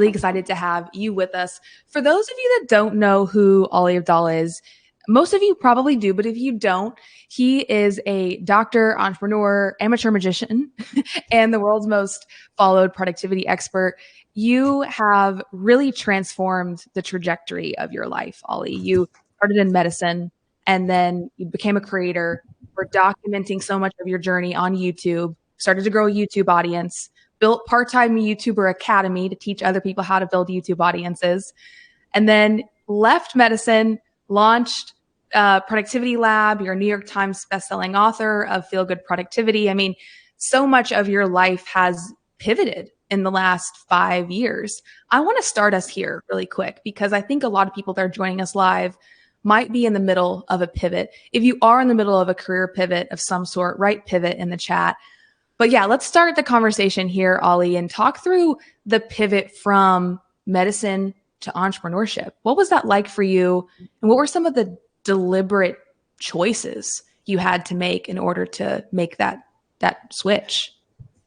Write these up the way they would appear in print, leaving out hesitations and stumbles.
really excited to have you with us. For those of you that don't know who Ali Abdaal is, most of you probably do, but if you don't, he is a doctor, entrepreneur, amateur magician, and the world's most followed productivity expert. You have really transformed the trajectory of your life, Ali. You started in medicine and then you became a creator. We're documenting so much of your journey on YouTube, started to grow a YouTube audience, built part-time YouTuber Academy to teach other people how to build YouTube audiences, and then left medicine, launched Productivity Lab. You're a New York Times bestselling author of Feel Good Productivity. I mean, so much of your life has pivoted in the last 5 years. I want to start us here really quick because I think a lot of people that are joining us live might be in the middle of a pivot. If you are in the middle of a career pivot of some sort, write pivot in the chat. But yeah, let's start the conversation here, Ali, and talk through the pivot from medicine to entrepreneurship. What was that like for you? And what were some of the deliberate choices you had to make in order to make that switch?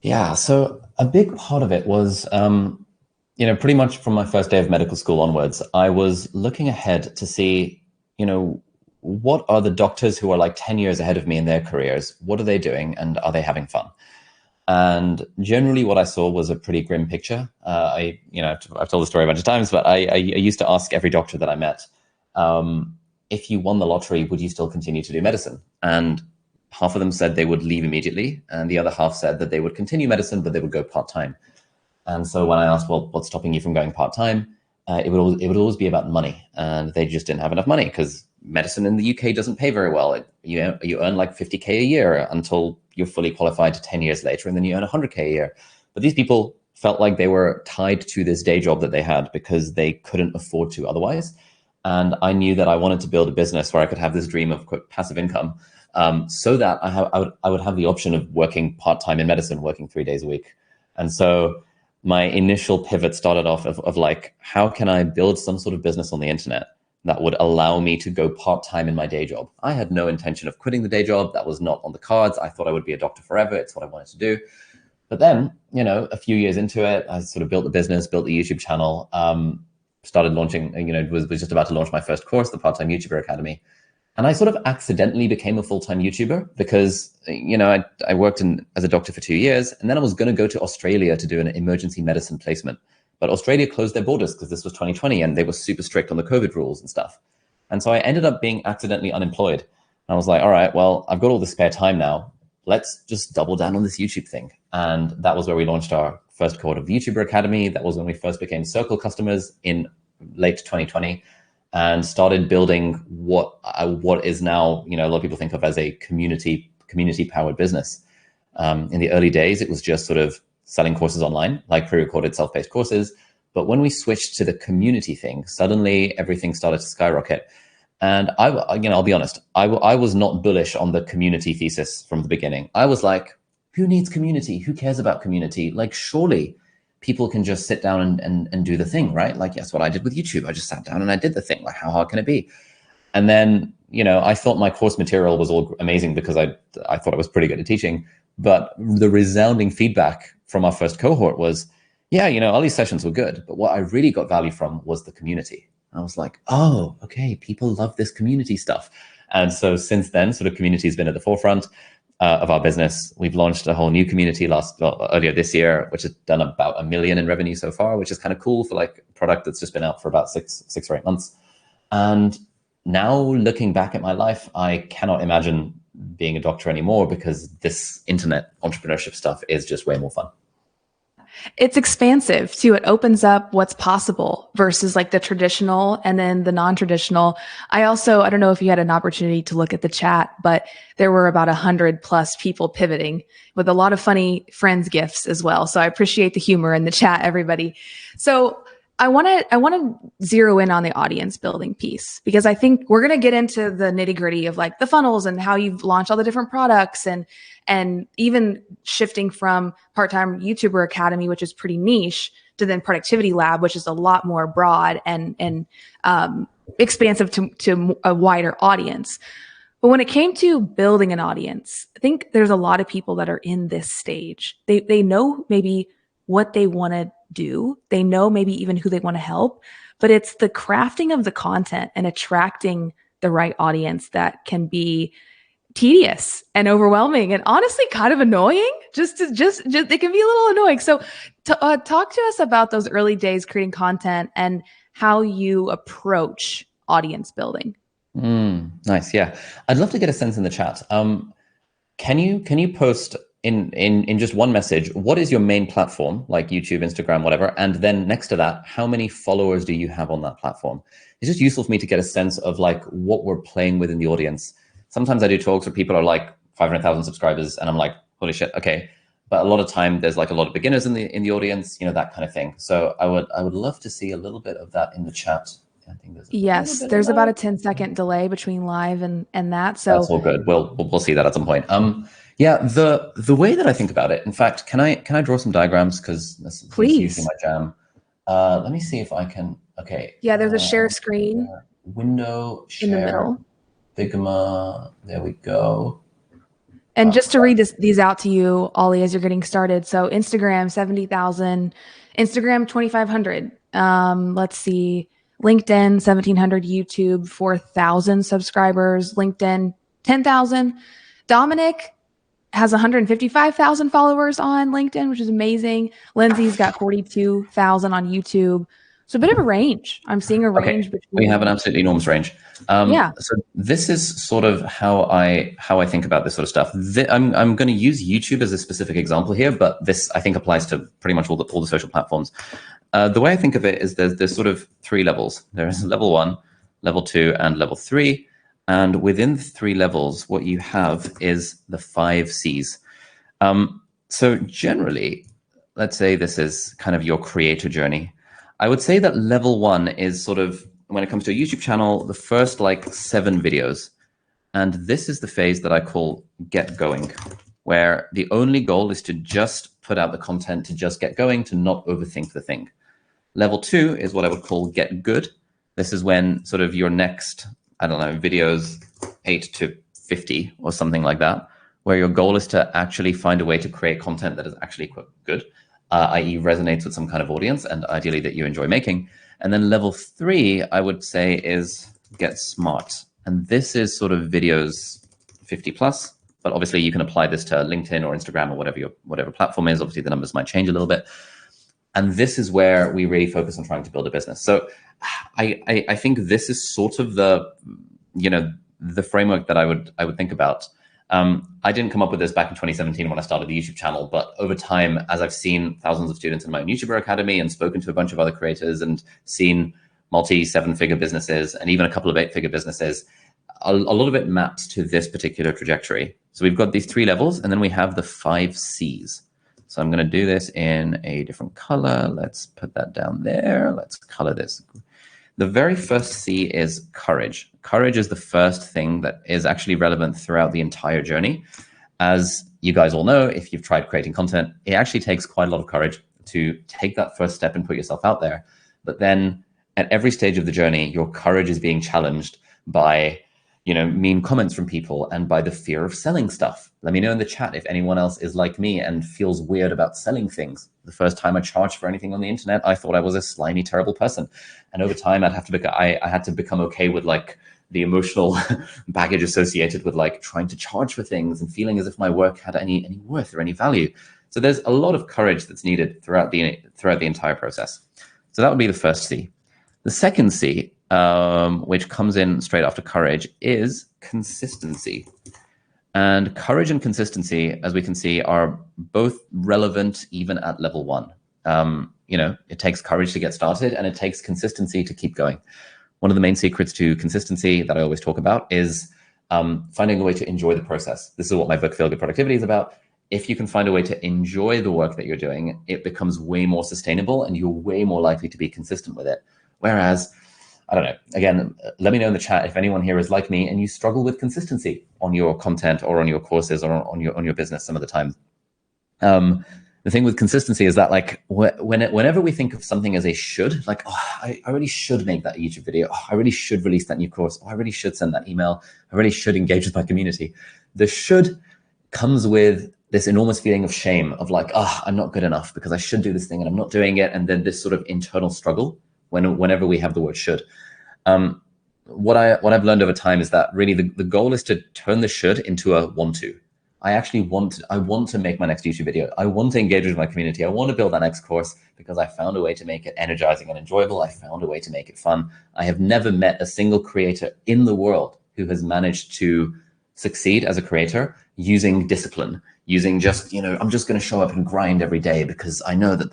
Yeah, so a big part of it was, pretty much from my first day of medical school onwards, I was looking ahead to see, what are the doctors who are like 10 years ahead of me in their careers? What are they doing and are they having fun? And generally what I saw was a pretty grim picture. I've told the story a bunch of times, but I used to ask every doctor that I met, if you won the lottery, would you still continue to do medicine? And half of them said they would leave immediately. And the other half said that they would continue medicine, but they would go part-time. And so when I asked, well, what's stopping you from going part-time? It would always be about money. And they just didn't have enough money because medicine in the UK doesn't pay very well. You earn like 50K a year until you're fully qualified 10 years later, and then you earn 100K a year. But these people felt like they were tied to this day job that they had because they couldn't afford to otherwise. And I knew that I wanted to build a business where I could have this dream of quick passive income, so that I would have the option of working part-time in medicine, working 3 days a week. And so my initial pivot started off of like, how can I build some sort of business on the internet that would allow me to go part-time in my day job? I had no intention of quitting the day job. That was not on the cards. I thought I would be a doctor forever. It's what I wanted to do. But then, a few years into it, I sort of built the business, built the YouTube channel, started launching, was just about to launch my first course, the Part-Time YouTuber Academy. And I sort of accidentally became a full-time YouTuber because, I worked as a doctor for 2 years, and then I was going to go to Australia to do an emergency medicine placement. But Australia closed their borders because this was 2020 and they were super strict on the COVID rules and stuff. And so I ended up being accidentally unemployed. And I was like, all right, well, I've got all the spare time now. Let's just double down on this YouTube thing. And that was where we launched our first cohort of the YouTuber Academy. That was when we first became Circle customers in late 2020. And started building what is now, a lot of people think of as a community-powered business. In the early days, it was just sort of selling courses online, like pre-recorded self-paced courses. But when we switched to the community thing, suddenly everything started to skyrocket. And I'll be honest, I was not bullish on the community thesis from the beginning. I was like, who needs community? Who cares about community? Like, surely people can just sit down and do the thing, right? Like, that's what I did with YouTube. I just sat down and I did the thing. Like, how hard can it be? And then, I thought my course material was all amazing because I thought I was pretty good at teaching. But the resounding feedback from our first cohort was, yeah, all these sessions were good. But what I really got value from was the community. I was like, oh, okay, people love this community stuff. And so since then, sort of community has been at the forefront of our business. We've launched a whole new community earlier this year, which has done about $1 million in revenue so far, which is kind of cool for like a product that's just been out for about six or 8 months. And now looking back at my life, I cannot imagine being a doctor anymore because this internet entrepreneurship stuff is just way more fun. It's expansive too. It opens up what's possible versus like the traditional and then the non-traditional. I don't know if you had an opportunity to look at the chat, but there were about 100+ people pivoting with a lot of funny friends gifts as well. So I appreciate the humor in the chat, everybody. So I want to zero in on the audience building piece because I think we're going to get into the nitty gritty of like the funnels and how you've launched all the different products and even shifting from Part-Time YouTuber Academy, which is pretty niche, to then Productivity Lab, which is a lot more broad and expansive to a wider audience. But when it came to building an audience, I think there's a lot of people that are in this stage. They know maybe what they want to do. They know maybe even who they want to help, but it's the crafting of the content and attracting the right audience that can be tedious and overwhelming and honestly kind of annoying. Just it can be a little annoying. So talk to us about those early days creating content and how you approach audience building. Nice. Yeah. I'd love to get a sense in the chat. Can you post in just one message, what is your main platform, like YouTube, Instagram, whatever? And then next to that, how many followers do you have on that platform? It's just useful for me to get a sense of like what we're playing with in the audience. Sometimes I do talks where people are like 500,000 subscribers and I'm like, holy shit, okay. But a lot of time there's like a lot of beginners in the audience, that kind of thing. So I would love to see a little bit of that in the chat. I think there's a little Yes, bit of there's about a that. 10-second delay between live and that. That's So all good. We'll see that at some point. Yeah, the way that I think about it. In fact, can I draw some diagrams because this is usually please. my jam. Let me see if I can. Okay. Yeah, there's a share screen Window in the share middle. Figma. There we go. And just to read these out to you, Ollie, as you're getting started. So Instagram, 70,000, Instagram, 2,500. Let's see, LinkedIn, 1,700, YouTube, 4,000 subscribers, LinkedIn, 10,000. Dominic has 155,000 followers on LinkedIn, which is amazing. Lindsay's got 42,000 on YouTube. So a bit of a range. I'm seeing a Okay, range we have an between, absolutely enormous range. yeah, So this is sort of how I think about this sort of stuff. I'm going to use YouTube as a specific example here, but this I think applies to pretty much all the social platforms. The way I think of it is there's sort of three levels. There's level 1, level 2, and level 3. And within the 3 levels, what you have is the 5 C's. So generally, let's say this is kind of your creator journey. I would say that level 1 is sort of, when it comes to a YouTube channel, the first like 7 videos. And this is the phase that I call get going, where the only goal is to just put out the content, to just get going, to not overthink the thing. Level 2 is what I would call get good. This is when sort of your next, I don't know, videos 8 to 50 or something like that, where your goal is to actually find a way to create content that is actually good, i.e. resonates with some kind of audience and ideally that you enjoy making. And then level 3, I would say, is get smart. And this is sort of videos 50 plus, but obviously you can apply this to LinkedIn or Instagram or whatever platform is. Obviously the numbers might change a little bit. And this is where we really focus on trying to build a business. So I think this is sort of the framework that I would think about. I didn't come up with this back in 2017 when I started the YouTube channel, but over time, as I've seen thousands of students in my own YouTuber Academy and spoken to a bunch of other creators and seen multi-7-figure businesses and even a couple of 8-figure businesses, a lot of it maps to this particular trajectory. So we've got these 3 levels, and then we have the 5 C's. So I'm going to do this in a different color. Let's put that down there. Let's color this. The very first C is courage. Courage is the first thing that is actually relevant throughout the entire journey. As you guys all know, if you've tried creating content, it actually takes quite a lot of courage to take that first step and put yourself out there. But then at every stage of the journey, your courage is being challenged by mean comments from people and by the fear of selling stuff. Let me know in the chat if anyone else is like me and feels weird about selling things. The first time I charged for anything on the internet, I thought I was a slimy, terrible person. And over time, I had to become okay with like the emotional baggage associated with like trying to charge for things and feeling as if my work had any worth or any value. So there's a lot of courage that's needed throughout the entire process. So that would be the first C. The second C, which comes in straight after courage, is consistency. And courage and consistency, as we can see, are both relevant even at level 1. It takes courage to get started and it takes consistency to keep going. One of the main secrets to consistency that I always talk about is finding a way to enjoy the process. This is what my book Feel Good Productivity is about. If you can find a way to enjoy the work that you're doing, it becomes way more sustainable and you're way more likely to be consistent with it. Whereas, I don't know, again, let me know in the chat if anyone here is like me and you struggle with consistency on your content or on your courses or on your business some of the time. The thing with consistency is that like whenever we think of something as a should, like, oh, I really should make that YouTube video. Oh, I really should release that new course. Oh, I really should send that email. I really should engage with my community. The should comes with this enormous feeling of shame of like, oh, I'm not good enough because I should do this thing and I'm not doing it. And then this sort of internal struggle whenever we have the word should. What I've learned over time is that really the goal is to turn the should into a want to. I want to make my next YouTube video. I want to engage with my community. I want to build that next course because I found a way to make it energizing and enjoyable. I found a way to make it fun. I have never met a single creator in the world who has managed to succeed as a creator using discipline, using just, I'm just going to show up and grind every day because I know that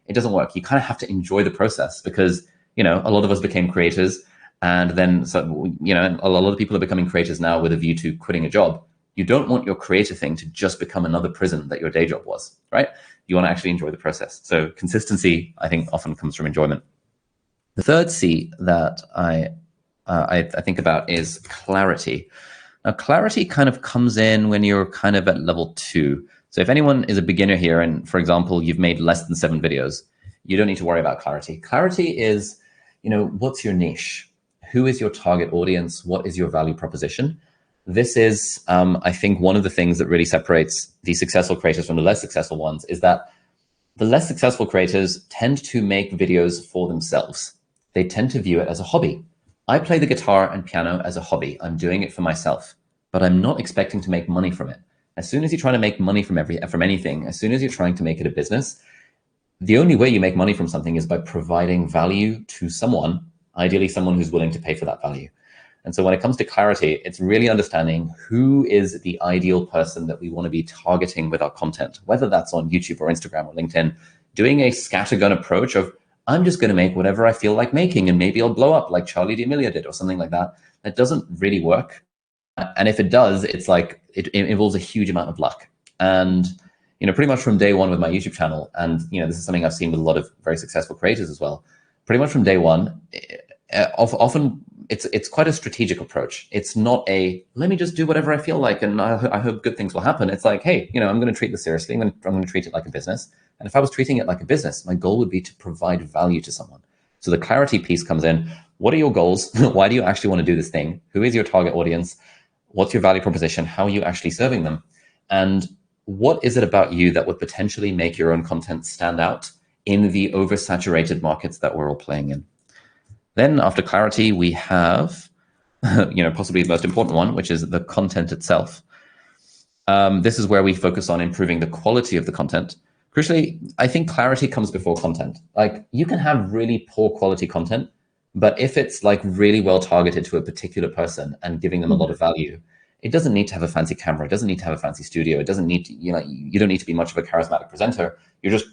it doesn't work. You kind of have to enjoy the process because, a lot of us became creators and then, a lot of people are becoming creators now with a view to quitting a job. You don't want your creator thing to just become another prison that your day job was, right? You want to actually enjoy the process. So consistency, I think, often comes from enjoyment. The third C that I think about is clarity. Now, clarity kind of comes in when you're kind of at level 2. So if anyone is a beginner here and, for example, you've made less than 7 videos, you don't need to worry about clarity. Clarity is, what's your niche? Who is your target audience? What is your value proposition? This is, I think, one of the things that really separates the successful creators from the less successful ones is that the less successful creators tend to make videos for themselves. They tend to view it as a hobby. I play the guitar and piano as a hobby. I'm doing it for myself, but I'm not expecting to make money from it. As soon as you're trying to make money from anything, as soon as you're trying to make it a business, the only way you make money from something is by providing value to someone, ideally someone who's willing to pay for that value. And so when it comes to clarity, it's really understanding who is the ideal person that we want to be targeting with our content, whether that's on YouTube or Instagram or LinkedIn, doing a scattergun approach of, I'm just going to make whatever I feel like making, and maybe I'll blow up like Charlie D'Amelio did or something like that. That doesn't really work. And if it does, it's like, it involves a huge amount of luck. And, pretty much from day one with my YouTube channel, and, this is something I've seen with a lot of very successful creators as well. Pretty much from day one, often it's quite a strategic approach. It's not let me just do whatever I feel like and I hope good things will happen. It's like, hey, I'm going to treat this seriously. I'm going to treat it like a business. And if I was treating it like a business, my goal would be to provide value to someone. So the clarity piece comes in. What are your goals? Why do you actually want to do this thing? Who is your target audience? What's your value proposition? How are you actually serving them? And what is it about you that would potentially make your own content stand out in the oversaturated markets that we're all playing in? Then after clarity, we have, possibly the most important one, which is the content itself. This is where we focus on improving the quality of the content. Crucially, I think clarity comes before content. Like, you can have really poor quality content, but if it's like really well targeted to a particular person and giving them a lot of value, it doesn't need to have a fancy camera. It doesn't need to have a fancy studio. It doesn't need to, you don't need to be much of a charismatic presenter. You're just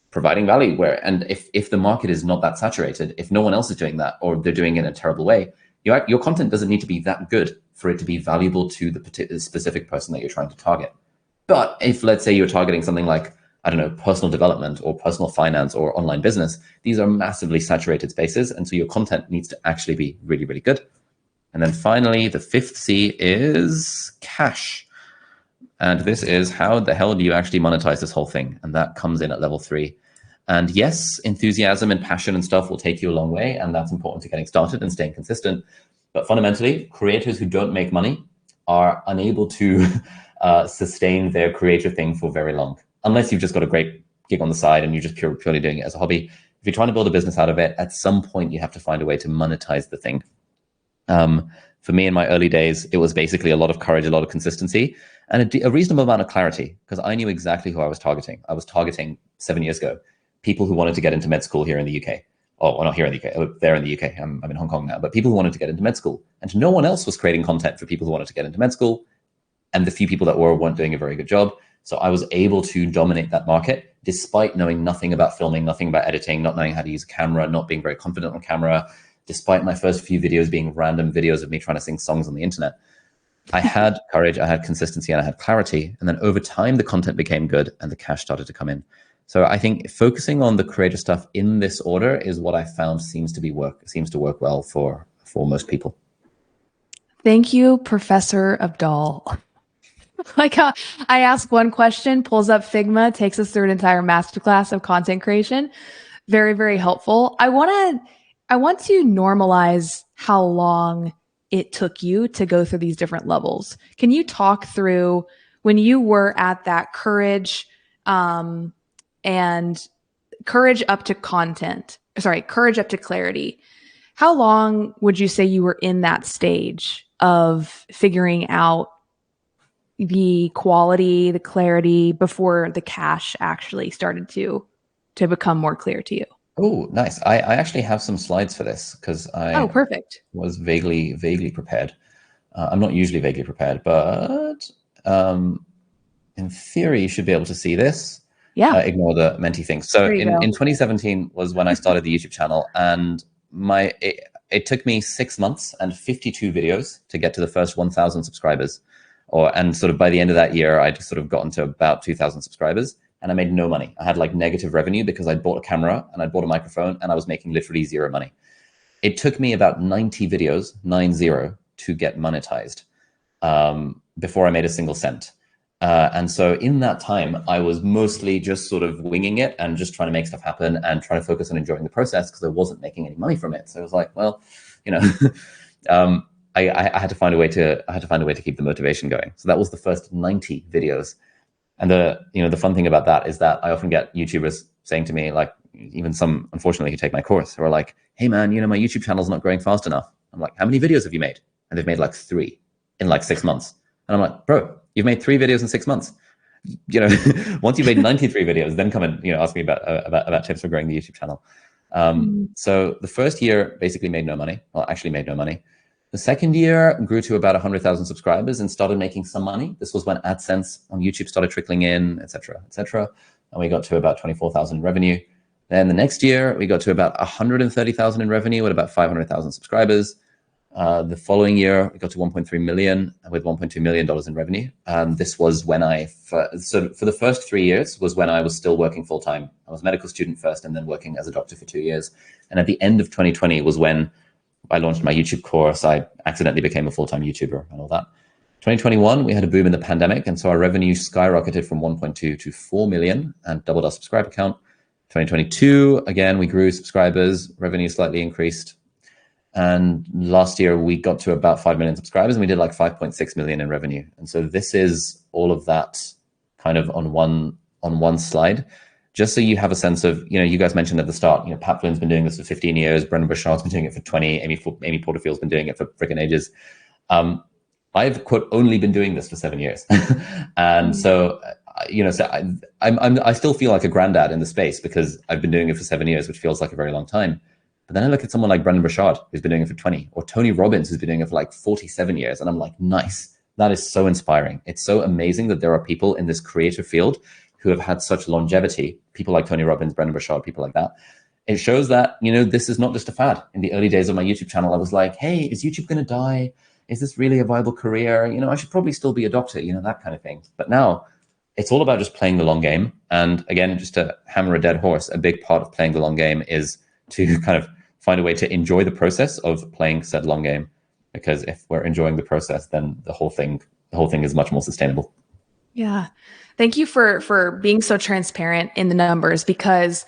providing value and if the market is not that saturated, if no one else is doing that, or they're doing it in a terrible way, your content doesn't need to be that good for it to be valuable to the particular specific person that you're trying to target. But if, let's say, you're targeting something like, I don't know, personal development or personal finance or online business, these are massively saturated spaces. And so your content needs to actually be really, really good. And then finally, the 5th C is cash. And this is, how the hell do you actually monetize this whole thing? And that comes in at level 3. And yes, enthusiasm and passion and stuff will take you a long way. And that's important to getting started and staying consistent. But fundamentally, creators who don't make money are unable to sustain their creator thing for very long, unless you've just got a great gig on the side and you're just purely doing it as a hobby. If you're trying to build a business out of it, at some point you have to find a way to monetize the thing. For me, in my early days, it was basically a lot of courage, a lot of consistency, and a reasonable amount of clarity, because I knew exactly who I was targeting. I was targeting 7 years ago people who wanted to get into med school here in the UK. Oh, well, not here in the UK, there in the UK. I'm in Hong Kong now, but people who wanted to get into med school. And no one else was creating content for people who wanted to get into med school. And the few people that weren't doing a very good job. So I was able to dominate that market despite knowing nothing about filming, nothing about editing, not knowing how to use a camera, not being very confident on camera, despite my first few videos being random videos of me trying to sing songs on the internet. I had courage, I had consistency, and I had clarity. And then over time, the content became good and the cash started to come in. So I think focusing on the creator stuff in this order is what I found seems to work well for most people. Thank you, Professor Abdaal. Like, I ask one question, pulls up Figma, takes us through an entire masterclass of content creation. Very, very helpful. I want to normalize how long it took you to go through these different levels. Can you talk through when you were at that courage, and courage up to content, sorry, courage up to clarity, how long would you say you were in that stage of figuring out the quality, the clarity before the cash actually started to become more clear to you? Oh, nice. I actually have some slides for this because Oh, I perfect. was vaguely prepared. I'm not usually vaguely prepared, but in theory, you should be able to see this. Yeah. Ignore the Menti thing. So There you go. in 2017 was when I started the YouTube channel, and it took me 6 months and 52 videos to get to the first 1,000 subscribers. And sort of by the end of that year, I'd sort of gotten to about 2,000 subscribers, and I made no money. I had like negative revenue because I'd bought a camera and I'd bought a microphone, and I was making literally zero money. It took me about 90 videos, 90, to get monetized before I made a single cent. And so in that time, I was mostly just sort of winging it and just trying to make stuff happen and trying to focus on enjoying the process because I wasn't making any money from it. So I was like, well, you know, I had to find a way to keep the motivation going. So that was the first 90 videos. And the fun thing about that is that I often get YouTubers saying to me, like, even some, unfortunately, who take my course, who are like, hey man, my YouTube channel's not growing fast enough. I'm like, how many videos have you made? And they've made like 3 in like 6 months. And I'm like, bro, you've made 3 videos in 6 months. Once you've made 93 videos, then come and ask me about tips for growing the YouTube channel. So the first year basically made no money. Well, actually made no money. The second year grew to about 100,000 subscribers and started making some money. This was when AdSense on YouTube started trickling in, et cetera, and we got to about 24,000 in revenue. Then the next year, we got to about 130,000 in revenue with about 500,000 subscribers. The following year, we got to 1.3 million with $1.2 million in revenue. This was when so for the first 3 years was when I was still working full time. I was a medical student first and then working as a doctor for 2 years. And at the end of 2020 was when I launched my YouTube course. I accidentally became a full-time YouTuber and all that. 2021, we had a boom in the pandemic. And so our revenue skyrocketed from 1.2 to 4 million and doubled our subscriber count. 2022, again, we grew subscribers, revenue slightly increased. And last year we got to about 5 million subscribers and we did like 5.6 million in revenue. And so this is all of that kind of on one slide, just so you have a sense of, you guys mentioned at the start, Pat Flynn's been doing this for 15 years. Brendan Burchard's been doing it for 20. Amy Porterfield's been doing it for freaking ages. I've, quote, only been doing this for 7 years. And so, so I still feel like a granddad in the space because I've been doing it for 7 years, which feels like a very long time. But then I look at someone like Brendan Burchard, who's been doing it for 20, or Tony Robbins, who's been doing it for like 47 years. And I'm like, nice. That is so inspiring. It's so amazing that there are people in this creative field who have had such longevity, people like Tony Robbins, Brendan Burchard, people like that. It shows that, this is not just a fad. In the early days of my YouTube channel, I was like, hey, is YouTube going to die? Is this really a viable career? I should probably still be a doctor, that kind of thing. But now it's all about just playing the long game. And again, just to hammer a dead horse, a big part of playing the long game is to kind of find a way to enjoy the process of playing said long game. Because if we're enjoying the process, then the whole thing is much more sustainable. Yeah. Thank you for being so transparent in the numbers, because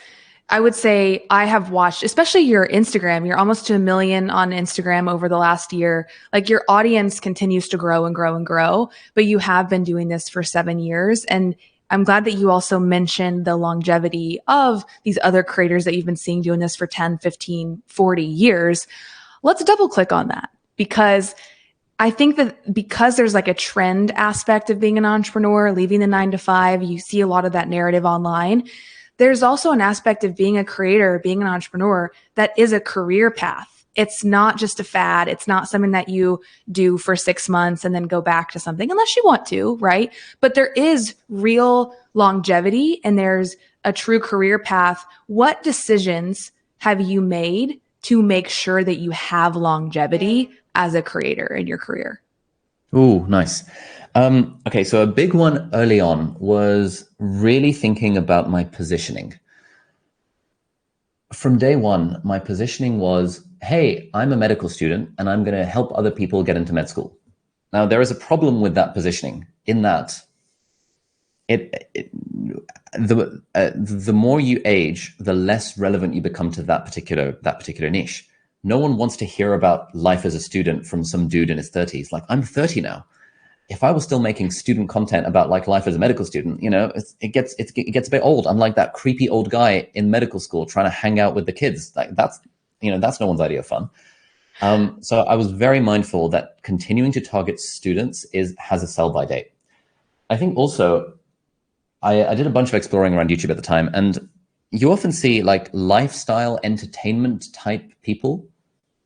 I would say I have watched, especially your Instagram, you're almost to 1 million on Instagram over the last year. Like, your audience continues to grow and grow and grow, but you have been doing this for 7 years. And I'm glad that you also mentioned the longevity of these other creators that you've been seeing doing this for 10, 15, 40 years. Let's double click on that, because I think that because there's like a trend aspect of being an entrepreneur, leaving the 9 to 5, you see a lot of that narrative online. There's also an aspect of being a creator, being an entrepreneur, that is a career path. It's not just a fad. It's not something that you do for 6 months and then go back to something, unless you want to, right? But there is real longevity and there's a true career path. What decisions have you made to make sure that you have longevity as a creator in your career? Oh, nice. Okay, so a big one early on was really thinking about my positioning. From day one, my positioning was, hey, I'm a medical student and I'm going to help other people get into med school. Now, there is a problem with that positioning in that the more you age, the less relevant you become to that particular niche. No one wants to hear about life as a student from some dude in his 30s. Like, I'm 30 now. if I was still making student content about like life as a medical student, it gets a bit old. I'm like that creepy old guy in medical school trying to hang out with the kids. Like that's no one's idea of fun. So I was very mindful that continuing to target students has a sell by date. I think also I did a bunch of exploring around YouTube at the time, and you often see like lifestyle entertainment type people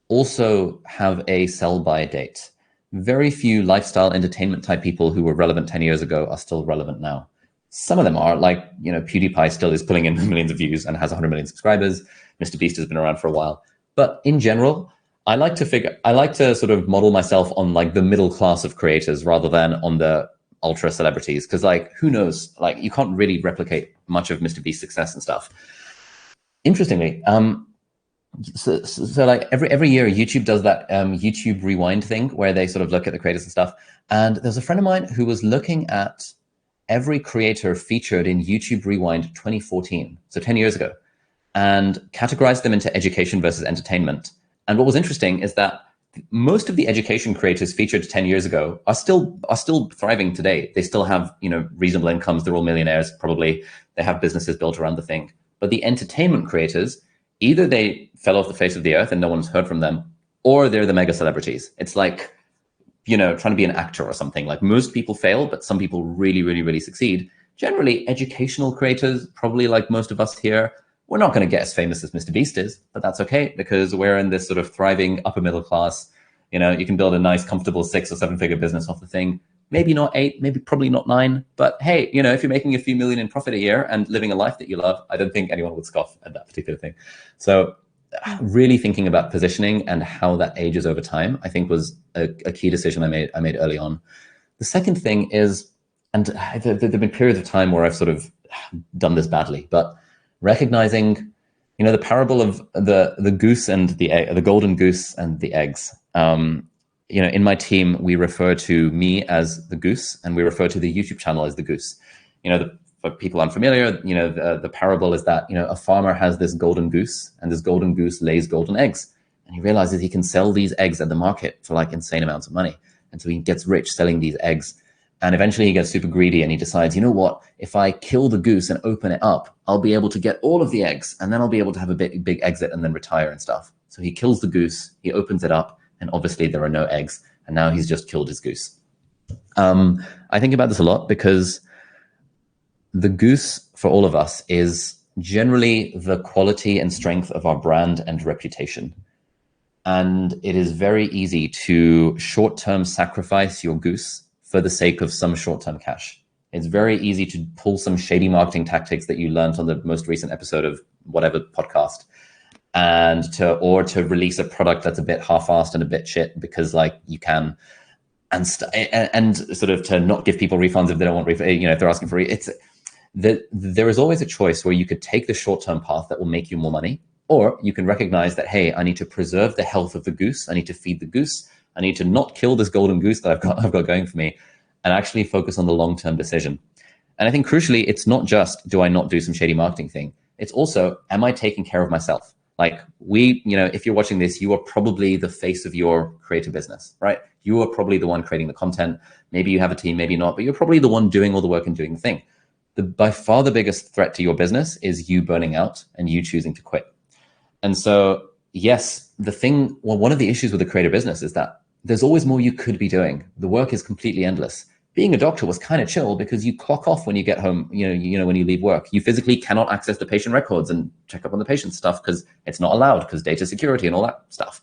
also have a sell by date. Very few lifestyle entertainment type people who were relevant 10 years ago are still relevant now. Some of them are, like, PewDiePie still is pulling in millions of views and has 100 million subscribers. Mr. Beast has been around for a while. But in general, I like to sort of model myself on like the middle class of creators rather than on the ultra celebrities. Cause like, who knows, like you can't really replicate much of Mr. Beast's success and stuff. Interestingly, so like every year YouTube does that YouTube rewind thing where they sort of look at the creators and stuff. And there's a friend of mine who was looking at every creator featured in YouTube Rewind 2014, so 10 years ago, and categorized them into education versus entertainment. And what was interesting is that most of the education creators featured 10 years ago are still thriving today. They still have, reasonable incomes. They're all millionaires, probably. They have businesses built around the thing. But the entertainment creators, either they fell off the face of the earth and no one's heard from them, or they're the mega celebrities. It's like, trying to be an actor or something. Like most people fail, but some people really, really, really succeed. Generally, educational creators, probably like most of us here, we're not going to get as famous as Mr. Beast is, but that's okay because we're in this sort of thriving upper middle class. You can build a nice, comfortable 6 or 7 figure business off the thing. Maybe not 8, maybe probably not 9. But hey, if you're making a few million in profit a year and living a life that you love, I don't think anyone would scoff at that particular thing. So really thinking about positioning and how that ages over time, I think was a key decision I made early on. The second thing is, and there have been periods of time where I've sort of done this badly, but recognizing, the parable of the goose and the egg, the golden goose and the eggs. In my team, we refer to me as the goose, and we refer to the YouTube channel as the goose. For people unfamiliar, the parable is that, a farmer has this golden goose, and this golden goose lays golden eggs, and he realizes he can sell these eggs at the market for like insane amounts of money, and so he gets rich selling these eggs. And eventually he gets super greedy and he decides, you know what, if I kill the goose and open it up, I'll be able to get all of the eggs, and then I'll be able to have a big exit and then retire and stuff. So he kills the goose, he opens it up, and obviously there are no eggs, and now he's just killed his goose. I think about this a lot because the goose for all of us is generally the quality and strength of our brand and reputation. And it is very easy to short-term sacrifice your goose for the sake of some short-term cash. It's very easy to pull some shady marketing tactics that you learned on the most recent episode of whatever podcast, and to release a product that's a bit half-assed and a bit shit because like you can, and sort of to not give people refunds if they don't want refunds, if they're asking for there is always a choice where you could take the short-term path that will make you more money, or you can recognize that, hey, I need to preserve the health of the goose. I need to feed the goose. I need to not kill this golden goose that I've got going for me, and actually focus on the long-term decision. And I think crucially, it's not just, do I not do some shady marketing thing? It's also, am I taking care of myself? Like if you're watching this, you are probably the face of your creative business, right? You are probably the one creating the content. Maybe you have a team, maybe not, but you're probably the one doing all the work and doing the thing. By far the biggest threat to your business is you burning out and you choosing to quit. And so, yes, one of the issues with the creative business is that there's always more you could be doing. The work is completely endless. Being a doctor was kind of chill because you clock off when you get home, when you leave work. You physically cannot access the patient records and check up on the patient stuff because it's not allowed, because data security and all that stuff.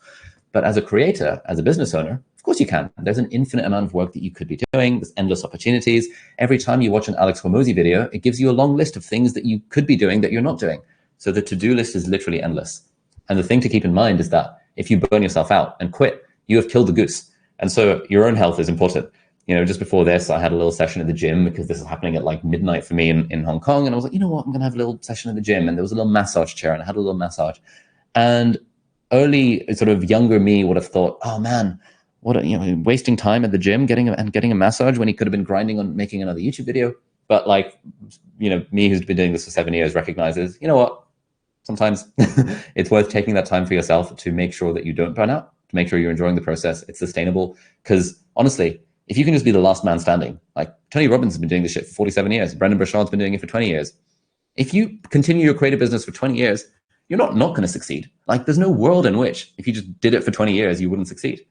But as a creator, as a business owner, of course you can. There's an infinite amount of work that you could be doing. There's endless opportunities. Every time you watch an Alex Hormozi video, it gives you a long list of things that you could be doing that you're not doing. So the to-do list is literally endless. And the thing to keep in mind is that if you burn yourself out and quit, you have killed the goose. And so your own health is important. Just before this, I had a little session at the gym because this is happening at like midnight for me in Hong Kong. And I was like, you know what, I'm going to have a little session at the gym. And there was a little massage chair and I had a little massage. And early sort of younger me would have thought, oh man, what wasting time at the gym getting a massage when he could have been grinding on making another YouTube video. But like, me who's been doing this for 7 years recognizes, you know what, sometimes it's worth taking that time for yourself to make sure that you don't burn out, to make sure you're enjoying the process, it's sustainable. Because honestly, if you can just be the last man standing, like Tony Robbins has been doing this shit for 47 years. Brendan Burchard's been doing it for 20 years. If you continue your creative business for 20 years, you're not going to succeed. Like there's no world in which if you just did it for 20 years, you wouldn't succeed.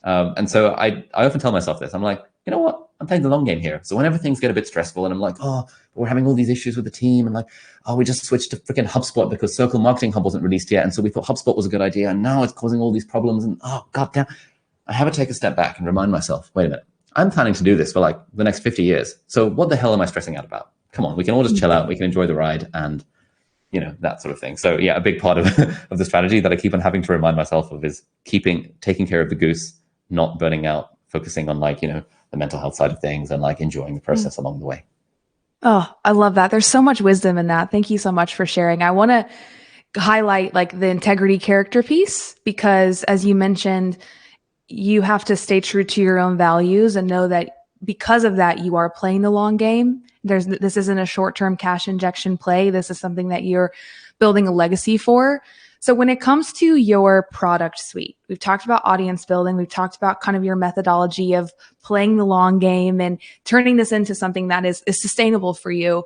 And so I often tell myself this. I'm like, you know what? I'm playing the long game here. So whenever things get a bit stressful and I'm like, oh, we're having all these issues with the team, and like, oh, we just switched to freaking HubSpot because Circle Marketing Hub wasn't released yet. And so we thought HubSpot was a good idea. And now it's causing all these problems. And oh, God damn. I have to take a step back and remind myself, wait a minute, I'm planning to do this for like the next 50 years. So what the hell am I stressing out about? Come on, we can all just chill out. We can enjoy the ride and, you know, that sort of thing. So yeah, a big part of, of the strategy that I keep on having to remind myself of is taking care of the goose, not burning out, focusing on like, you know, the mental health side of things and like enjoying the process along the way. Oh, I love that. There's so much wisdom in that. Thank you so much for sharing. I want to highlight like the integrity character piece, because as you mentioned, you have to stay true to your own values and know that because of that, you are playing the long game. This isn't a short-term cash injection play. This is something that you're building a legacy for. So when it comes to your product suite, we've talked about audience building. We've talked about kind of your methodology of playing the long game and turning this into something that is sustainable for you.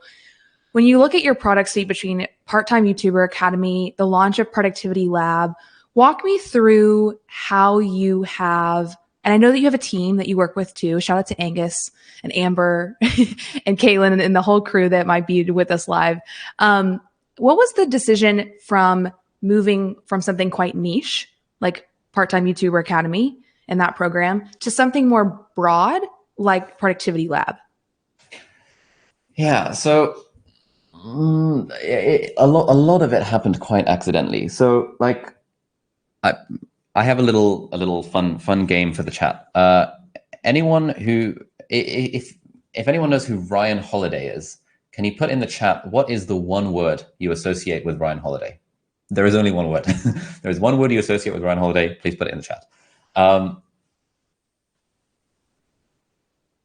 When you look at your product suite between Part-Time YouTuber Academy, the launch of Productivity Lab, walk me through how you have, and I know that you have a team that you work with too. Shout out to Angus and Amber and Caitlin and the whole crew that might be with us live. What was the decision from moving from something quite niche, like Part-Time YouTuber Academy and that program, to something more broad, like Productivity Lab? Yeah, so a lot of it happened quite accidentally. So like, I have a little fun game for the chat. Anyone who, if anyone knows who Ryan Holiday is, can you put in the chat what is the one word you associate with Ryan Holiday? There is only one word. There is one word you associate with Ryan Holiday. Please put it in the chat.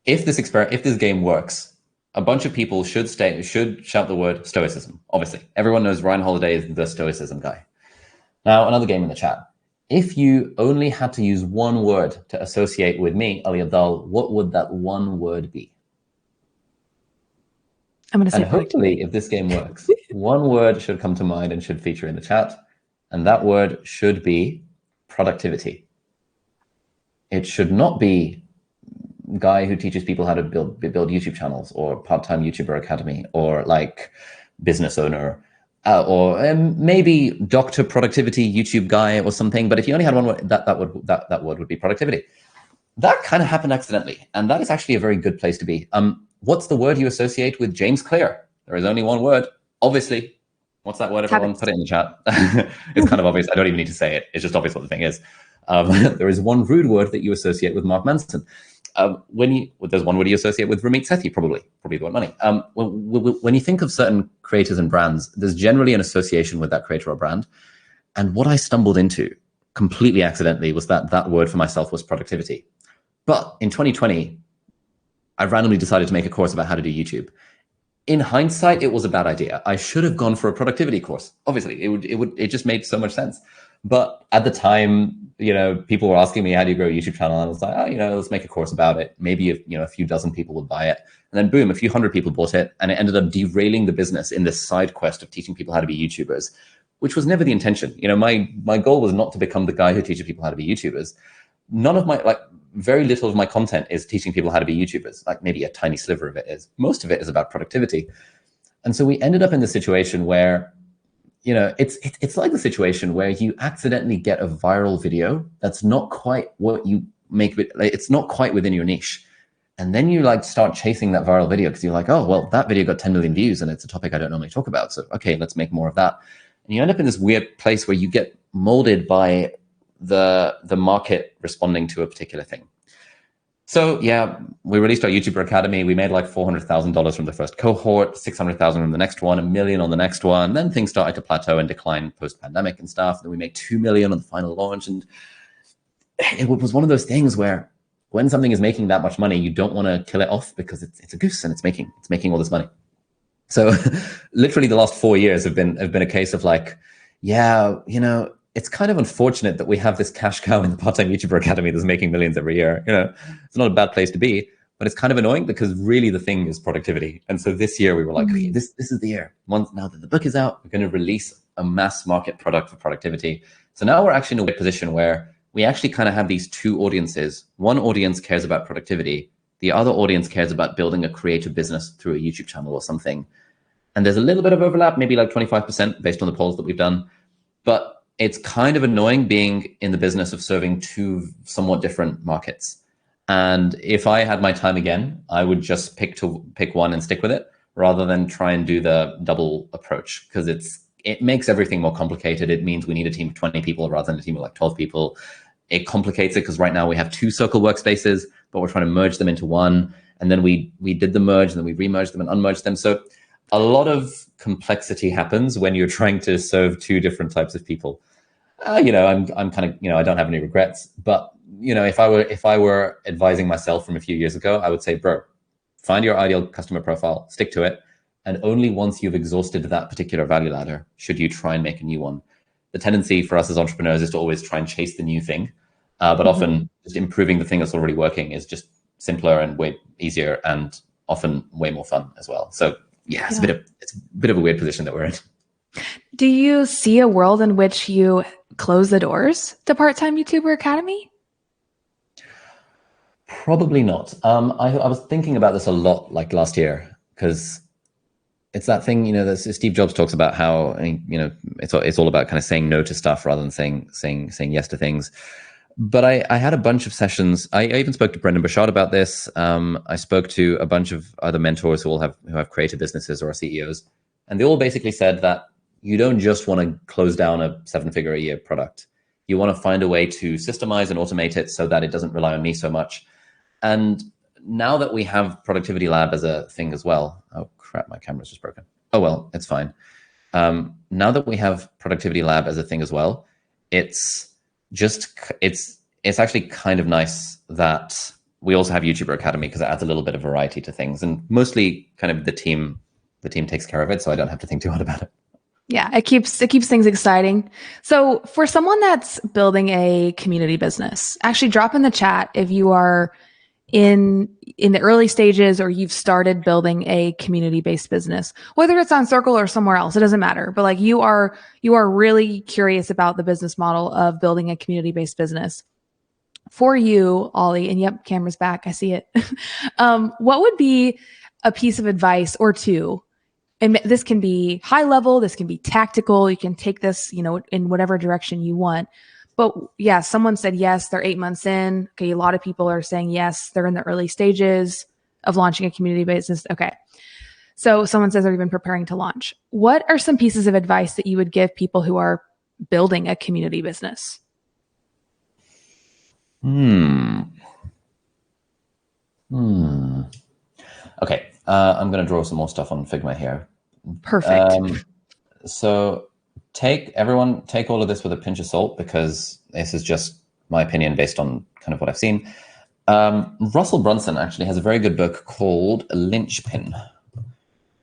If this game works, a bunch of people should shout the word stoicism. Obviously, everyone knows Ryan Holiday is the stoicism guy. Now, another game in the chat. If you only had to use one word to associate with me, Ali Abdaal, what would that one word be? I'm going to say and hopefully, if this game works, one word should come to mind and should feature in the chat. And that word should be productivity. It should not be guy who teaches people how to build YouTube channels, or Part-Time YouTuber Academy, or like business owner, or maybe Dr. Productivity YouTube guy or something. But if you only had one word, that word would be productivity. That kind of happened accidentally, and that is actually a very good place to be. What's the word you associate with James Clear? There is only one word, obviously. What's that word, everyone? Habits. Put it in the chat. It's kind of obvious. I don't even need to say it. It's just obvious what the thing is. There is one rude word that you associate with Mark Manson. There's one word you associate with Ramit Sethi, probably the word money. When you think of certain creators and brands, there's generally an association with that creator or brand. And what I stumbled into completely accidentally was that word for myself was productivity. But in 2020, I randomly decided to make a course about how to do YouTube. In hindsight, it was a bad idea. I should have gone for a productivity course. Obviously, it just made so much sense. But at the time, people were asking me, how do you grow a YouTube channel? And I was like, let's make a course about it. Maybe a few dozen people would buy it. And then boom, a few hundred people bought it. And it ended up derailing the business in this side quest of teaching people how to be YouTubers, which was never the intention. My goal was not to become the guy who teaches people how to be YouTubers. Very little of my content is teaching people how to be YouTubers. Like maybe a tiny sliver of it is. Most of it is about productivity. And so we ended up in the situation where, it's like the situation where you accidentally get a viral video that's not quite what you make it. It's not quite within your niche. And then you start chasing that viral video because you're like, oh, well, that video got 10 million views and it's a topic I don't normally talk about. So, okay, let's make more of that. And you end up in this weird place where you get molded by the market responding to a particular thing. So yeah, we released our YouTuber Academy. We made like $400,000 from the first cohort, 600,000 from the next one, $1 million on the next one. Then things started to plateau and decline post-pandemic and stuff. Then we made $2 million on the final launch. And it was one of those things where when something is making that much money, you don't want to kill it off because it's a goose and it's making all this money. So literally the last 4 years have been a case of like, yeah, it's kind of unfortunate that we have this cash cow in the part-time YouTuber Academy that's making millions every year. It's not a bad place to be, but it's kind of annoying because really the thing is productivity. And so this year we were like, okay, this is the year. Once now that the book is out, we're going to release a mass market product for productivity. So now we're actually in a weird position where we actually kind of have these two audiences. One audience cares about productivity. The other audience cares about building a creative business through a YouTube channel or something. And there's a little bit of overlap, maybe like 25% based on the polls that we've done. But it's kind of annoying being in the business of serving two somewhat different markets. And if I had my time again, I would just pick one and stick with it rather than try and do the double approach, because it makes everything more complicated. It means we need a team of 20 people rather than a team of like 12 people. It complicates it because right now we have two Circle workspaces, but we're trying to merge them into one. And then we did the merge, and then we remerged them and unmerged them. So a lot of complexity happens when you're trying to serve two different types of people. I'm kind of, I don't have any regrets, but if I were advising myself from a few years ago, I would say, bro, find your ideal customer profile, stick to it. And only once you've exhausted that particular value ladder should you try and make a new one. The tendency for us as entrepreneurs is to always try and chase the new thing. But often just improving the thing that's already working is just simpler and way easier and often way more fun as well. So it's a bit of a weird position that we're in. Do you see a world in which you close the doors to Part-Time YouTuber Academy? Probably not. I was thinking about this a lot like last year, because it's that thing, that Steve Jobs talks about how, it's all about kind of saying no to stuff rather than saying yes to things. But I had a bunch of sessions. I even spoke to Brendan Burchard about this. I spoke to a bunch of other mentors who have creative businesses or are CEOs, and they all basically said that you don't just want to close down a 7-figure a year product. You want to find a way to systemize and automate it so that it doesn't rely on me so much. And now that we have Productivity Lab as a thing as well, oh crap, my camera's just broken. Oh well, it's fine. Now that we have Productivity Lab as a thing as well, it's actually kind of nice that we also have YouTuber Academy, because it adds a little bit of variety to things, and mostly kind of the team takes care of it, so I don't have to think too hard about it. Yeah, it keeps things exciting. So for someone that's building a community business, actually drop in the chat if you are in the early stages or you've started building a community-based business, whether it's on Circle or somewhere else, it doesn't matter. But like you are really curious about the business model of building a community-based business. For you, Ollie, and yep, camera's back, I see it. What would be a piece of advice or two? And this can be high level, this can be tactical. You can take this, in whatever direction you want. But yeah, someone said yes, they're 8 months in. Okay, a lot of people are saying yes, they're in the early stages of launching a community business. Okay. So someone says they're even preparing to launch. What are some pieces of advice that you would give people who are building a community business? Okay, I'm going to draw some more stuff on Figma here. Perfect. So take all of this with a pinch of salt, because this is just my opinion based on kind of what I've seen. Russell Brunson actually has a very good book called Lynchpin.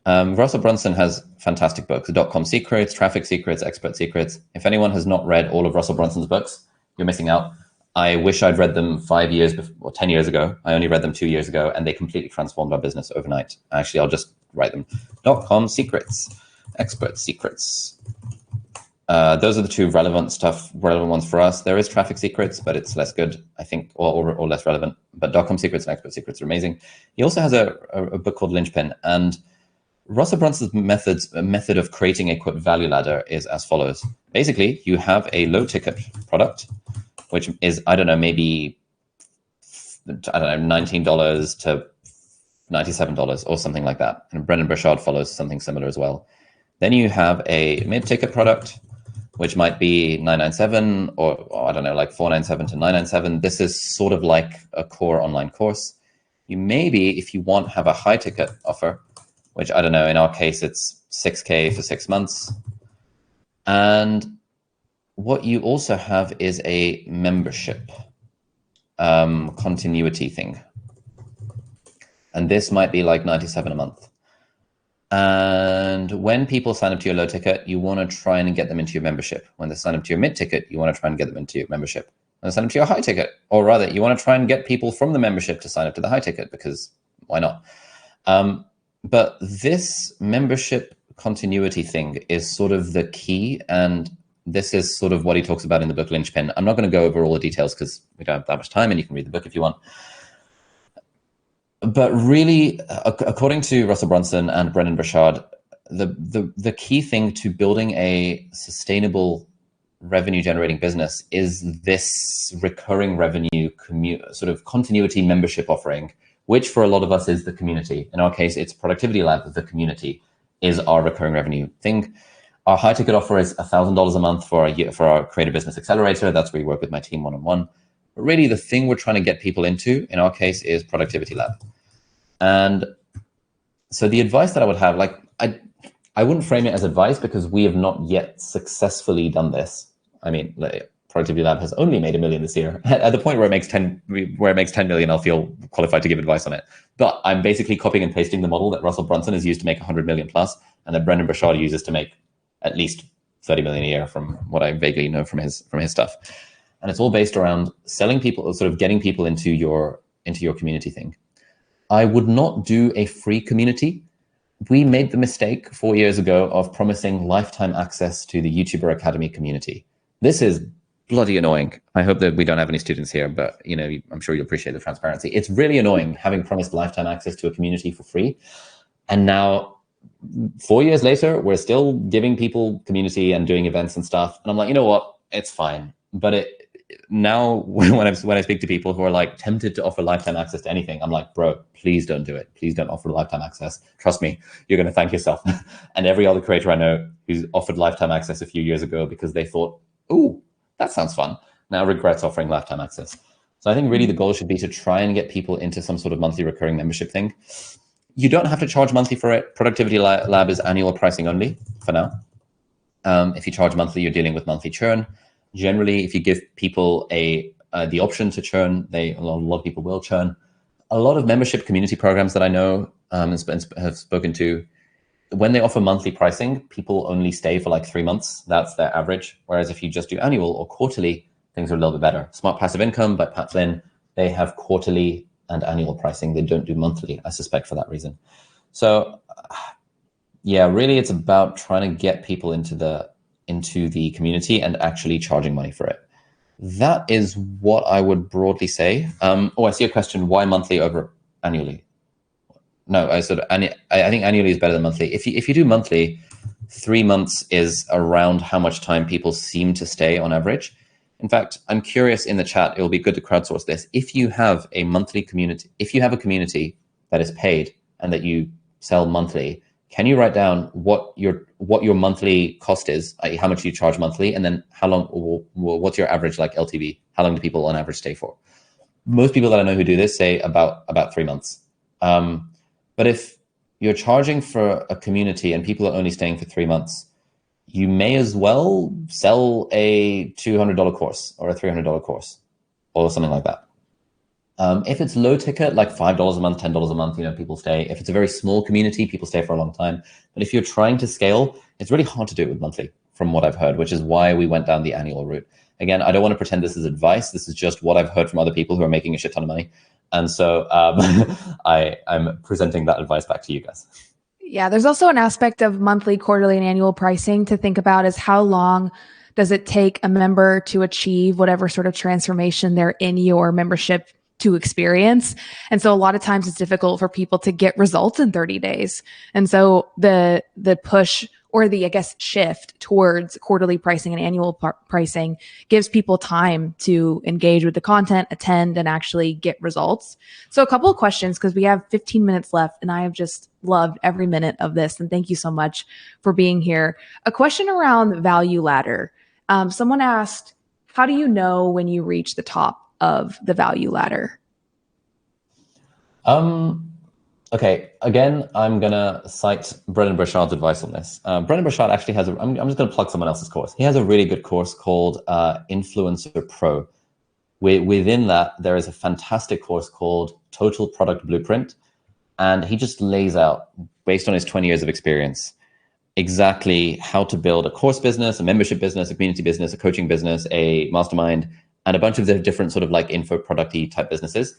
Russell Brunson has fantastic books: .com Secrets, Traffic Secrets, Expert Secrets. If anyone has not read all of Russell Brunson's books, you're missing out. I wish I'd read them 5 years or 10 years ago. I only read them 2 years ago, and they completely transformed our business overnight. Actually, I'll just write them. .com Secrets, Expert Secrets. Those are the two relevant ones for us. There is Traffic Secrets, but it's less good, I think, or less relevant. But .com Secrets and Expert Secrets are amazing. He also has a book called Lynchpin, and Russell Brunson's method of creating a quote value ladder is as follows. Basically, you have a low ticket product, which is, maybe $19 to $97 or something like that. And Brendan Burchard follows something similar as well. Then you have a mid-ticket product, which might be $997 or like $497 to $997. This is sort of like a core online course. You maybe, if you want, have a high-ticket offer, which in our case, it's $6K for 6 months. And what you also have is a membership continuity thing. And this might be like $97 a month. And when people sign up to your low ticket, you want to try and get them into your membership. When they sign up to your mid ticket, you want to try and get them into your membership. When they sign up to your high ticket, or rather, you want to try and get people from the membership to sign up to the high ticket, because why not? But this membership continuity thing is sort of the key. And this is sort of what he talks about in the book Linchpin. I'm not going to go over all the details because we don't have that much time, and you can read the book if you want. But really, according to Russell Brunson and Brendan Burchard, the key thing to building a sustainable revenue generating business is this recurring revenue sort of continuity membership offering, which for a lot of us is the community. In our case, it's Productivity Lab. The community is our recurring revenue thing. Our high ticket offer is $1,000 a month for our Creative Business Accelerator. That's where we work with my team one-on-one. But really, the thing we're trying to get people into, in our case, is Productivity Lab. And so the advice that I would have, like, I wouldn't frame it as advice because we have not yet successfully done this. I mean, Productivity Lab has only made $1 million this year. At the point where it makes 10 million, I'll feel qualified to give advice on it. But I'm basically copying and pasting the model that Russell Brunson has used to make 100 million plus, and that Brendan Burchard uses to make at least 30 million a year, from what I vaguely know from his stuff. And it's all based around selling people, sort of getting people into your community thing. I would not do a free community. We made the mistake 4 years ago of promising lifetime access to the YouTuber Academy community. This is bloody annoying. I hope that we don't have any students here, but I'm sure you'll appreciate the transparency. It's really annoying having promised lifetime access to a community for free. And now 4 years later, we're still giving people community and doing events and stuff. And I'm like, you know what? It's fine. But now when I speak to people who are like tempted to offer lifetime access to anything, I'm like, bro, please don't do it. Please don't offer lifetime access. Trust me, you're going to thank yourself. And every other creator I know who's offered lifetime access a few years ago because they thought, ooh, that sounds fun, now regrets offering lifetime access. So I think really the goal should be to try and get people into some sort of monthly recurring membership thing. You don't have to charge monthly for it. Productivity Lab is annual pricing only for now. If you charge monthly, you're dealing with monthly churn. Generally, if you give people the option to churn, a lot of people will churn. A lot of membership community programs that I know and have spoken to, when they offer monthly pricing, people only stay for like 3 months. That's their average. Whereas if you just do annual or quarterly, things are a little bit better. Smart Passive Income by Pat Flynn, they have quarterly and annual pricing. They don't do monthly, I suspect, for that reason. So yeah, really it's about trying to get people into the community and actually charging money for it. That is what I would broadly say. I see a question, why monthly over annually? No, I think annually is better than monthly. If you do monthly, 3 months is around how much time people seem to stay on average. In fact, I'm curious in the chat, it will be good to crowdsource this. If you have a monthly community, if you have a community that is paid and that you sell monthly, can you write down what your monthly cost is, i.e. how much you charge monthly, and then how long, what's your average like LTV? How long do people on average stay for? Most people that I know who do this say about 3 months. But if you're charging for a community and people are only staying for 3 months, you may as well sell a $200 course or a $300 course or something like that. If it's low ticket, like $5 a month, $10 a month, people stay. If it's a very small community, people stay for a long time. But if you're trying to scale, it's really hard to do it with monthly, from what I've heard, which is why we went down the annual route. Again, I don't want to pretend this is advice. This is just what I've heard from other people who are making a shit ton of money. And so I'm presenting that advice back to you guys. Yeah, there's also an aspect of monthly, quarterly, and annual pricing to think about is how long does it take a member to achieve whatever sort of transformation they're in your membership to experience. And so a lot of times it's difficult for people to get results in 30 days. And so the push or the, I guess, shift towards quarterly pricing and annual pricing gives people time to engage with the content, attend, and actually get results. So a couple of questions, because we have 15 minutes left, and I have just loved every minute of this. And thank you so much for being here. A question around value ladder. Someone asked, how do you know when you reach the top of the value ladder? Okay, again, I'm going to cite Brendan Burchard's advice on this. Brendan Burchard actually has I'm just going to plug someone else's course. He has a really good course called Influencer Pro. Within that, there is a fantastic course called Total Product Blueprint. And he just lays out, based on his 20 years of experience, exactly how to build a course business, a membership business, a community business, a coaching business, a mastermind, and a bunch of the different sort of like info product-y type businesses.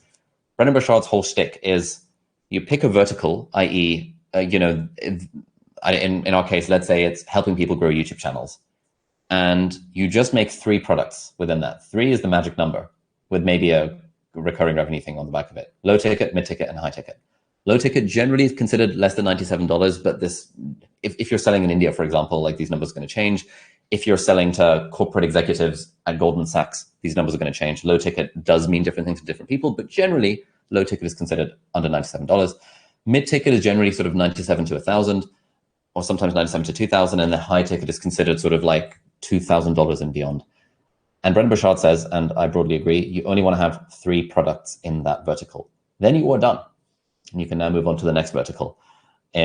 Brendan Burchard's whole shtick is you pick a vertical, i.e., in our case, let's say it's helping people grow YouTube channels. And you just make 3 products within that. 3 is the magic number with maybe a recurring revenue thing on the back of it. Low ticket, mid ticket, and high ticket. Low ticket generally is considered less than $97, but this, if you're selling in India, for example, like these numbers are going to change. If you're selling to corporate executives at Goldman Sachs, these numbers are going to change. Low ticket does mean different things to different people, but generally low ticket is considered under $97. Mid ticket is generally sort of 97 to 1,000, or sometimes 97 to 2,000, and the high ticket is considered sort of like $2,000 and beyond. And Brendan Burchard says, and I broadly agree, you only want to have 3 products in that vertical. Then you are done. And you can now move on to the next vertical.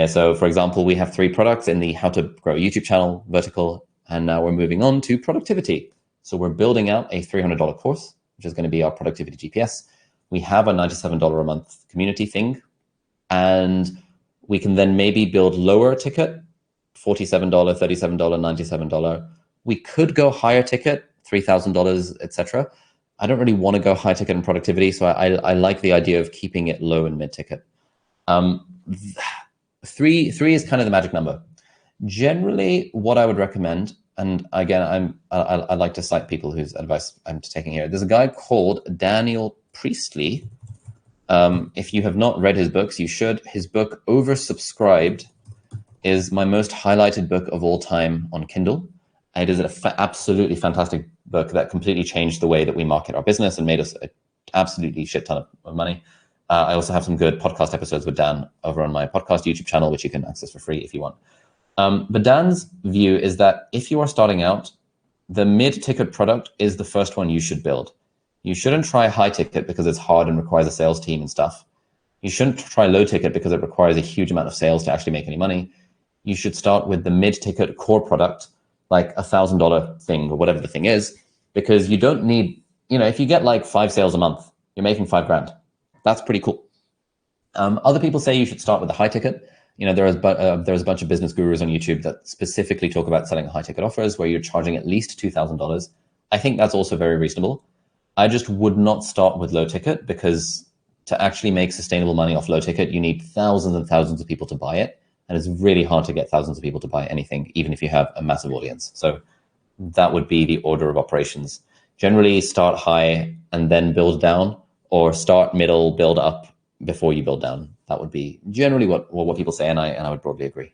So for example, we have 3 products in the how to grow a YouTube channel vertical. And now we're moving on to productivity. So we're building out a $300 course, which is going to be our productivity GPS. We have a $97 a month community thing. And we can then maybe build lower ticket, $47, $37, $97. We could go higher ticket, $3,000, etc. I don't really want to go high ticket in productivity, so I like the idea of keeping it low and mid ticket. 3 is kind of the magic number. Generally, what I would recommend, and again, I like to cite people whose advice I'm taking here. There's a guy called Daniel Priestley. If you have not read his books, you should. His book, Oversubscribed, is my most highlighted book of all time on Kindle. It is an absolutely fantastic book that completely changed the way that we market our business and made us an absolutely shit ton of money. I also have some good podcast episodes with Dan over on my podcast YouTube channel, which you can access for free if you want. But Dan's view is that if you are starting out, the mid-ticket product is the first one you should build. You shouldn't try high ticket because it's hard and requires a sales team and stuff. You shouldn't try low ticket because it requires a huge amount of sales to actually make any money. You should start with the mid-ticket core product, like $1,000 thing or whatever the thing is, because you don't need, if you get like 5 sales a month, you're making $5,000. That's pretty cool. Other people say you should start with the high ticket. There's a bunch of business gurus on YouTube that specifically talk about selling high ticket offers where you're charging at least $2,000. I think that's also very reasonable. I just would not start with low ticket because to actually make sustainable money off low ticket, you need thousands and thousands of people to buy it. And it's really hard to get thousands of people to buy anything, even if you have a massive audience. So that would be the order of operations. Generally start high and then build down, or start middle, build up before you build down. That would be generally what people say. And I would broadly agree.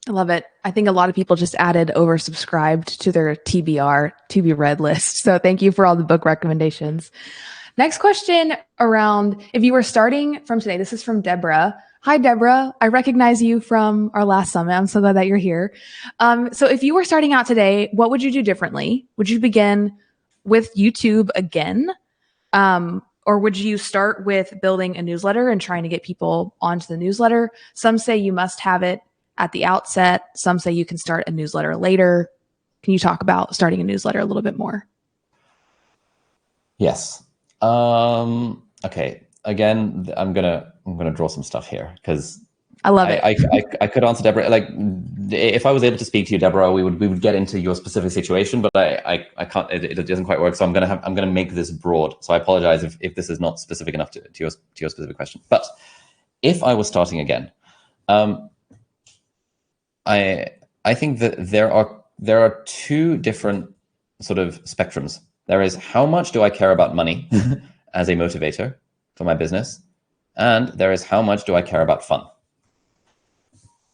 I love it. I think a lot of people just added oversubscribed to their TBR, to be read list. So thank you for all the book recommendations. Next question around, if you were starting from today, this is from Deborah. Hi, Deborah. I recognize you from our last summit. I'm so glad that you're here. So if you were starting out today, what would you do differently? Would you begin with YouTube again? Or would you start with building a newsletter and trying to get people onto the newsletter? Some say you must have it at the outset. Some say you can start a newsletter later. Can you talk about starting a newsletter a little bit more? Yes. Okay. Again, I'm gonna draw some stuff here because I love it. I could answer Deborah. Like, if I was able to speak to you, Deborah, we would get into your specific situation, but I can't. It doesn't quite work. So I'm gonna make this broad. So I apologize if this is not specific enough to your specific question. But if I was starting again, I think that there are 2 different sort of spectrums. There is how much do I care about money as a motivator for my business, and there is how much do I care about fun.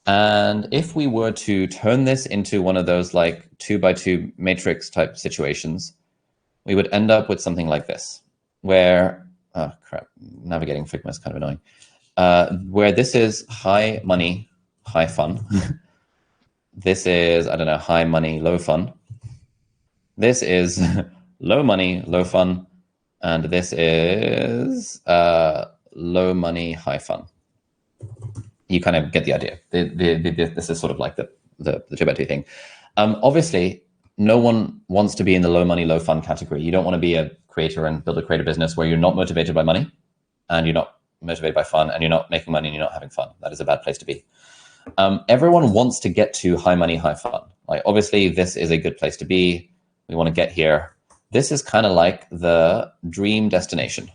And if we were to turn this into one of those like 2x2 matrix type situations, we would end up with something like this, where, oh crap, navigating Figma is kind of annoying, where this is high money, high fun. This is, I don't know, high money, low fun. This is low money, low fun. And this is low money, high fun. You kind of get the idea. This is sort of like the 2x2 thing. Obviously, no one wants to be in the low money, low fun category. You don't want to be a creator and build a creator business where you're not motivated by money and you're not motivated by fun and you're not making money and you're not having fun. That is a bad place to be. Everyone wants to get to high money, high fun. Like, obviously, this is a good place to be. We want to get here. This is kind of like the dream destination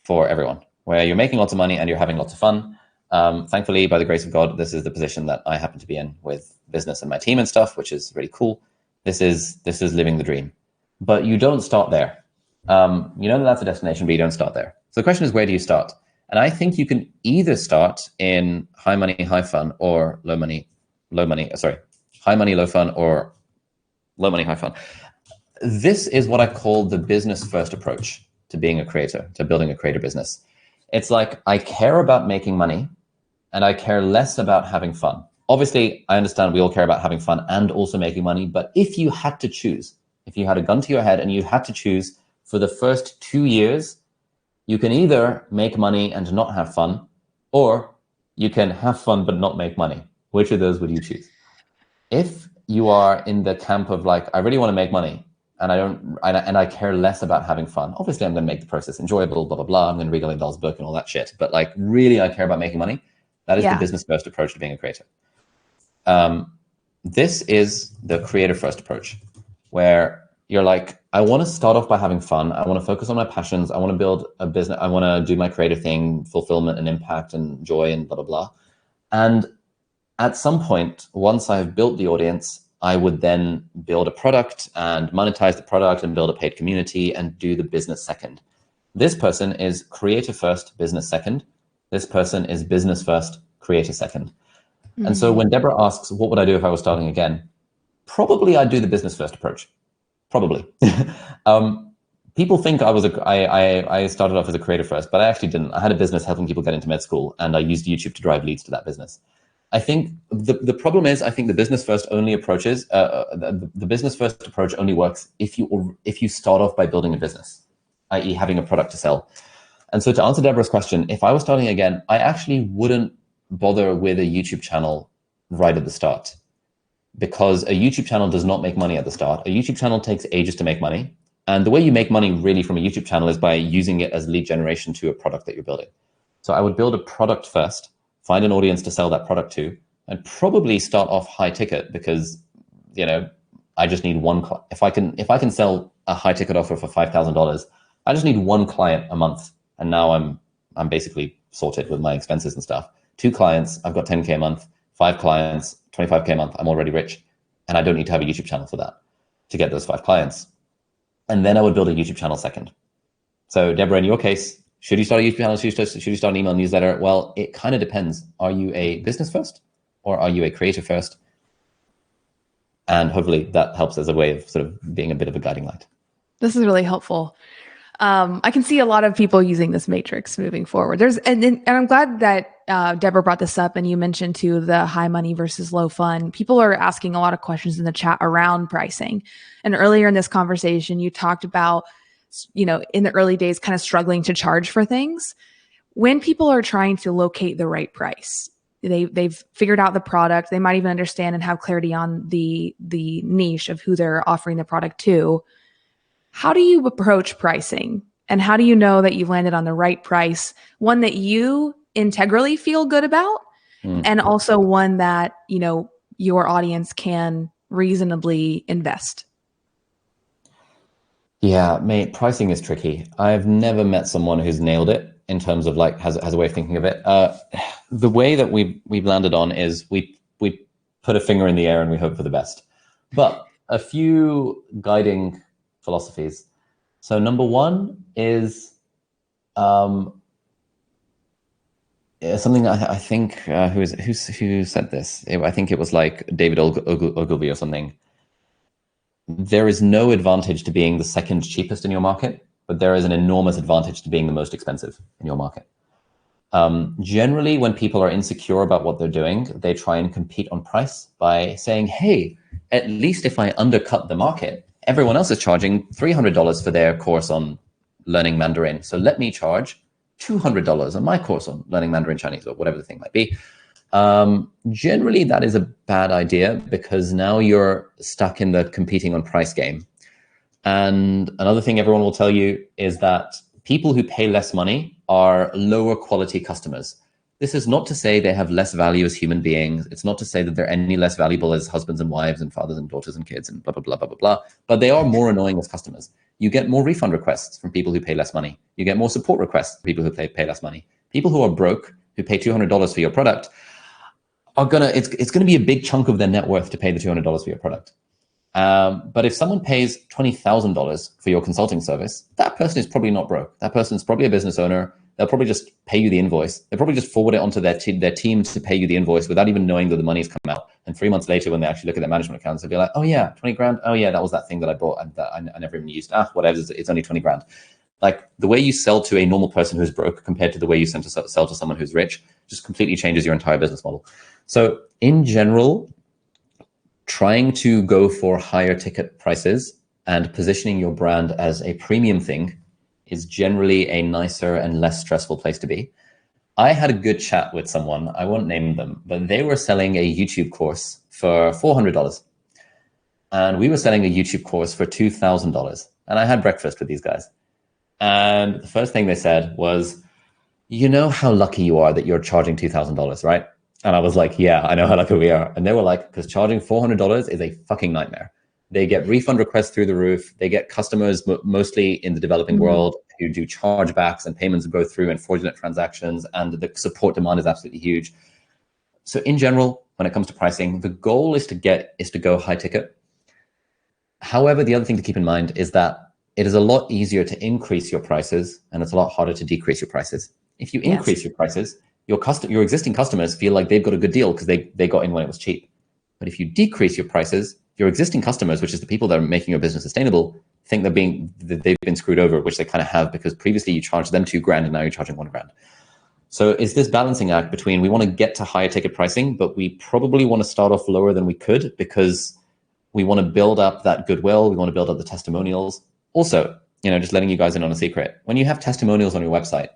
for everyone, where you're making lots of money and you're having lots of fun. Thankfully, by the grace of God, this is the position that I happen to be in with business and my team and stuff, which is really cool. This is living the dream. But you don't start there. You know that's a destination, but you don't start there. So the question is, where do you start? And I think you can either start in high money, high fun, or high money, low fun, or low money, high fun. This is what I call the business first approach to being a creator, to building a creator business. It's like, I care about making money and I care less about having fun. Obviously, I understand we all care about having fun and also making money, but if you had to choose, if you had a gun to your head and you had to choose for the first 2 years, you can either make money and not have fun, or you can have fun but not make money. Which of those would you choose? If you are in the camp of like, I really want to make money and I care less about having fun, obviously I'm going to make the process enjoyable, blah, blah, blah. I'm going to read Ali Abdaal's book and all that shit. But like, really, I care about making money. That is the business first approach to being a creator. This is the creator first approach, where you're like, I want to start off by having fun. I want to focus on my passions. I want to build a business. I want to do my creative thing, fulfillment and impact and joy and blah, blah, blah. And at some point, once I've built the audience, I would then build a product and monetize the product and build a paid community and do the business second. This person is creator first, business second. This person is business first, creator second. Mm-hmm. And so when Deborah asks, what would I do if I was starting again? Probably I'd do the business first approach. Probably. People think I started off as a creator first, but I actually didn't. I had a business helping people get into med school, and I used YouTube to drive leads to that business. I think the problem is, I think the business first only approaches, the business first approach only works if you start off by building a business, i.e. having a product to sell. And so to answer Deborah's question, if I was starting again, I actually wouldn't bother with a YouTube channel right at the start, because a YouTube channel does not make money at the start. A YouTube channel takes ages to make money. And the way you make money really from a YouTube channel is by using it as lead generation to a product that you're building. So I would build a product first, find an audience to sell that product to, and probably start off high ticket, because, I just need one. If I can sell a high ticket offer for $5,000, I just need one client a month. And now I'm basically sorted with my expenses and stuff. 2 clients, I've got 10K a month. 5 clients, 25K a month, I'm already rich. And I don't need to have a YouTube channel for that, to get those 5 clients. And then I would build a YouTube channel second. So Deborah, in your case, should you start a YouTube channel? Should you start an email newsletter? Well, it kind of depends. Are you a business first or are you a creator first? And hopefully that helps as a way of sort of being a bit of a guiding light. This is really helpful. I can see a lot of people using this matrix moving forward. And I'm glad that Deborah brought this up, and you mentioned too the high money versus low fun. People are asking a lot of questions in the chat around pricing. And earlier in this conversation, you talked about, in the early days, kind of struggling to charge for things. When people are trying to locate the right price, they've figured out the product. They might even understand and have clarity on the niche of who they're offering the product to. How do you approach pricing, and how do you know that you've landed on the right price, one that you integrally feel good about, and also one that, your audience can reasonably invest? Yeah, mate, pricing is tricky. I've never met someone who's nailed it in terms of like, has a way of thinking of it. The way that we've landed on is we put a finger in the air and we hope for the best. But a few guiding philosophies. So number one is something I think who said this? I think it was like David Ogilvy or something. There is no advantage to being the second cheapest in your market, but there is an enormous advantage to being the most expensive in your market. Generally, when people are insecure about what they're doing, they try and compete on price by saying, hey, at least if I undercut the market, everyone else is charging $300 for their course on learning Mandarin. So let me charge $200 on my course on learning Mandarin Chinese, or whatever the thing might be. Generally, that is a bad idea, because now you're stuck in the competing on price game. And another thing everyone will tell you is that people who pay less money are lower quality customers. This is not to say they have less value as human beings. It's not to say that they're any less valuable as husbands and wives and fathers and daughters and kids and blah, blah, blah, blah, blah, blah. But they are more annoying as customers. You get more refund requests from people who pay less money. You get more support requests from people who pay less money. People who are broke, who pay $200 for your product, it's gonna be a big chunk of their net worth to pay the $200 for your product. But if someone pays $20,000 for your consulting service, that person is probably not broke. That person's probably a business owner. They'll probably just pay you the invoice. They'll probably just forward it onto their team to pay you the invoice without even knowing that the money's come out. And 3 months later, when they actually look at their management accounts, they'll be like, oh yeah, 20 grand. Oh yeah, that was that thing that I bought and that I never even used. Whatever, it's only 20 grand. Like the way you sell to a normal person who's broke compared to the way you sell to someone who's rich just completely changes your entire business model. So in general, trying to go for higher ticket prices and positioning your brand as a premium thing is generally a nicer and less stressful place to be. I had a good chat with someone, I won't name them, but they were selling a YouTube course for $400. And we were selling a YouTube course for $2,000. And I had breakfast with these guys. And the first thing they said was, you know how lucky you are that you're charging $2,000, right? And I was like, yeah, I know how lucky we are. And they were like, because charging $400 is a fucking nightmare. They get refund requests through the roof. They get customers mostly in the developing world who do chargebacks and payments go through and fraudulent transactions. And the support demand is absolutely huge. So in general, when it comes to pricing, the goal is to go high ticket. However, the other thing to keep in mind is that it is a lot easier to increase your prices and it's a lot harder to decrease your prices. If you increase your prices, your existing customers feel like they've got a good deal because they got in when it was cheap. But if you decrease your prices, your existing customers, which is the people that are making your business sustainable, think that they've been screwed over, which they kind of have because previously you charged them $2,000 and now you're charging $1,000. So it's this balancing act between we want to get to higher ticket pricing, but we probably want to start off lower than we could because we want to build up that goodwill. We want to build up the testimonials. Also, just letting you guys in on a secret. When you have testimonials on your website,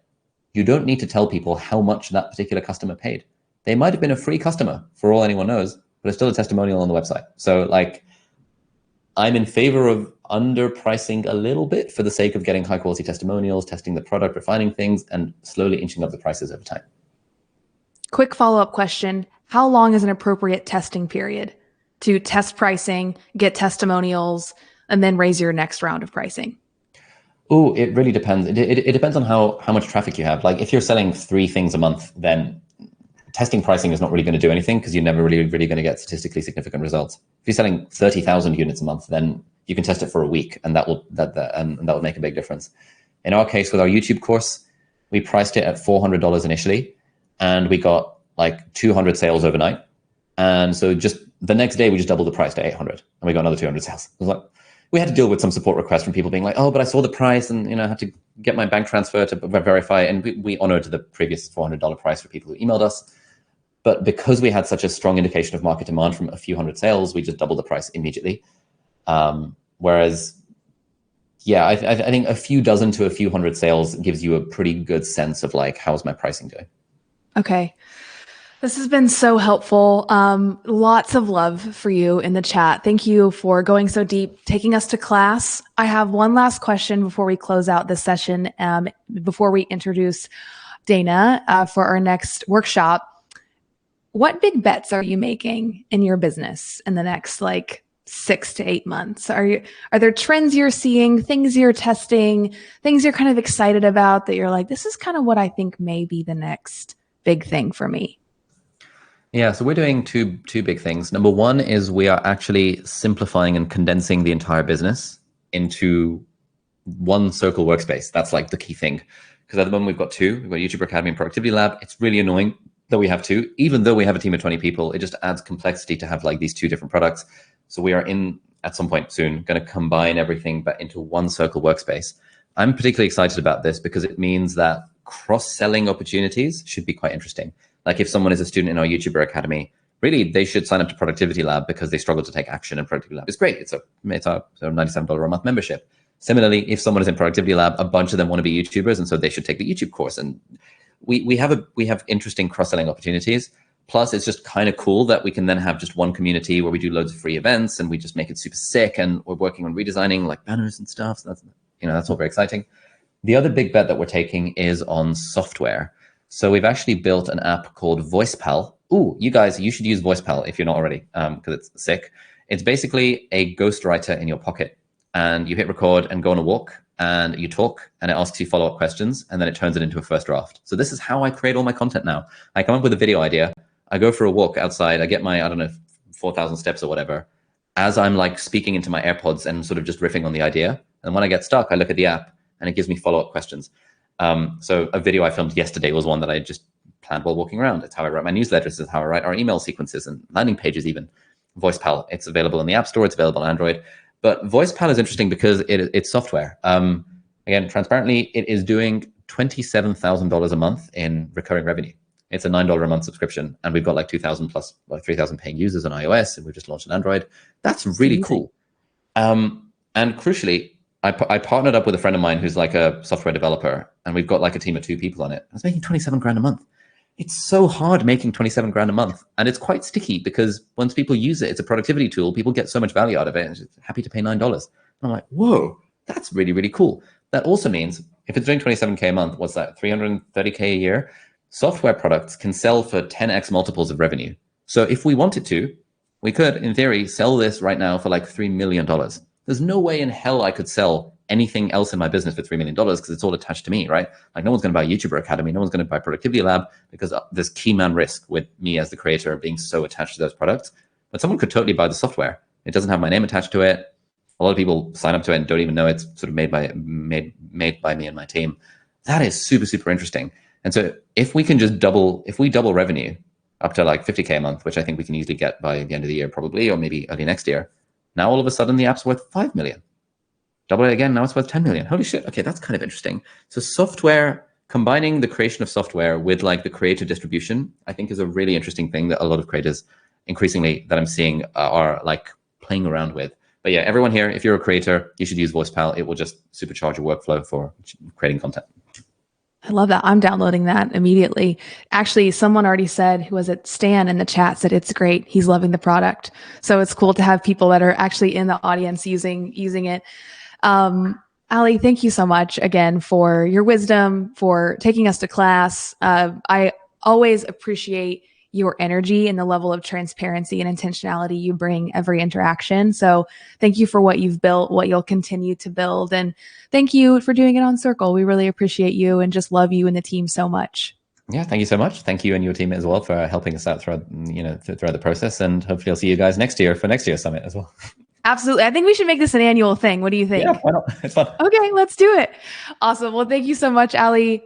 you don't need to tell people how much that particular customer paid. They might have been a free customer for all anyone knows, but it's still a testimonial on the website. So I'm in favor of underpricing a little bit for the sake of getting high quality testimonials, testing the product, refining things, and slowly inching up the prices over time. Quick follow-up question. How long is an appropriate testing period to test pricing, get testimonials, and then raise your next round of pricing? Oh, it really depends. It depends on how much traffic you have. Like if you're selling 3 things a month, then testing pricing is not really going to do anything because you're never really going to get statistically significant results. If you're selling 30,000 units a month, then you can test it for a week, and that will make a big difference. In our case, with our YouTube course, we priced it at $400 initially, and we got like 200 sales overnight. And so just the next day, we just doubled the price to 800, and we got another 200 sales. It was like, we had to deal with some support requests from people being like, oh, but I saw the price and I had to get my bank transfer to verify. And we honored the previous $400 price for people who emailed us. But because we had such a strong indication of market demand from a few hundred sales, we just doubled the price immediately. Whereas, yeah, I think a few dozen to a few hundred sales gives you a pretty good sense of how's my pricing doing. Okay. This has been so helpful. Lots of love for you in the chat. Thank you for going so deep, taking us to class. I have one last question before we close out this session, before we introduce Dana for our next workshop. What big bets are you making in your business in the next 6 to 8 months? Are there trends you're seeing, things you're testing, things you're kind of excited about that you're like, this is kind of what I think may be the next big thing for me? Yeah, so we're doing two big things. Number one is we are actually simplifying and condensing the entire business into one Circle workspace. That's the key thing. Because at the moment we've got 2. We've got YouTuber Academy and Productivity Lab. It's really annoying that we have 2. Even though we have a team of 20 people, it just adds complexity to have these 2 different products. So we are at some point soon, going to combine everything but into one Circle workspace. I'm particularly excited about this because it means that cross-selling opportunities should be quite interesting. If someone is a student in our YouTuber Academy, really they should sign up to Productivity Lab because they struggle to take action, and Productivity Lab is great. It's a $97 a month membership. Similarly, if someone is in Productivity Lab, a bunch of them want to be YouTubers, and so they should take the YouTube course. And we have interesting cross-selling opportunities. Plus, it's just kind of cool that we can then have just one community where we do loads of free events and we just make it super sick. And we're working on redesigning banners and stuff. So that's all very exciting. The other big bet that we're taking is on software. So we've actually built an app called VoicePal. Ooh, you guys, you should use VoicePal if you're not already, because it's sick. It's basically a ghostwriter in your pocket, and you hit record and go on a walk and you talk, and it asks you follow-up questions, and then it turns it into a first draft. So this is how I create all my content now. I come up with a video idea, I go for a walk outside, I get my, I don't know, 4,000 steps or whatever, as I'm like speaking into my AirPods and sort of just riffing on the idea. And when I get stuck, I look at the app and it gives me follow-up questions. So a video I filmed yesterday was one that I just planned while walking around. It's how I write my newsletters. It's how I write our email sequences and landing pages even. VoicePal, it's available in the App Store. It's available on Android. But VoicePal is interesting because it's software. Again, transparently, it is doing $27,000 a month in recurring revenue. It's a $9 a month subscription. And we've got like 2,000 plus, like 3,000 paying users on iOS. And we've just launched on Android. That's really cool. And crucially, I partnered up with a friend of mine who's like a software developer, and we've got like a team of 2 people on it. I was making 27 grand a month. It's so hard making 27 grand a month. And it's quite sticky because once people use it, it's a productivity tool. People get so much value out of it and just happy to pay $9. And I'm like, whoa, that's really, really cool. That also means if it's doing 27K a month, what's that? 330K a year. Software products can sell for 10x multiples of revenue. So if we wanted to, we could, in theory, sell this right now for like $3 million. There's no way in hell I could sell anything else in my business for $3 million because it's all attached to me, right? Like no one's going to buy YouTuber Academy. No one's going to buy Productivity Lab because there's key man risk with me as the creator being so attached to those products. But someone could totally buy the software. It doesn't have my name attached to it. A lot of people sign up to it and don't even know it's sort of made by me and my team. That is super, super interesting. And so if we double revenue up to like 50K a month, which I think we can easily get by the end of the year probably, or maybe early next year, now all of a sudden the app's worth 5 million. Double it again, now it's worth 10 million. Holy shit. Okay, that's kind of interesting. So software, combining the creation of software with like the creative distribution, I think is a really interesting thing that a lot of creators increasingly that I'm seeing are like playing around with. But yeah, everyone here, if you're a creator, you should use VoicePal. It will just supercharge your workflow for creating content. I love that. I'm downloading that immediately. Actually, someone already said, who was it? Stan in the chat said it's great. He's loving the product. So it's cool to have people that are actually in the audience using it. Ali, thank you so much again for your wisdom, for taking us to class. I always appreciate your energy and the level of transparency and intentionality you bring every interaction. So thank you for what you've built, what you'll continue to build. And thank you for doing it on Circle. We really appreciate you and just love you and the team so much. Yeah, thank you so much. Thank you and your team as well for helping us out throughout the process. And hopefully I'll see you guys next year for next year's summit as well. Absolutely. I think we should make this an annual thing. What do you think? Yeah, why not? It's fun. Okay, let's do it. Awesome. Well, thank you so much, Ali.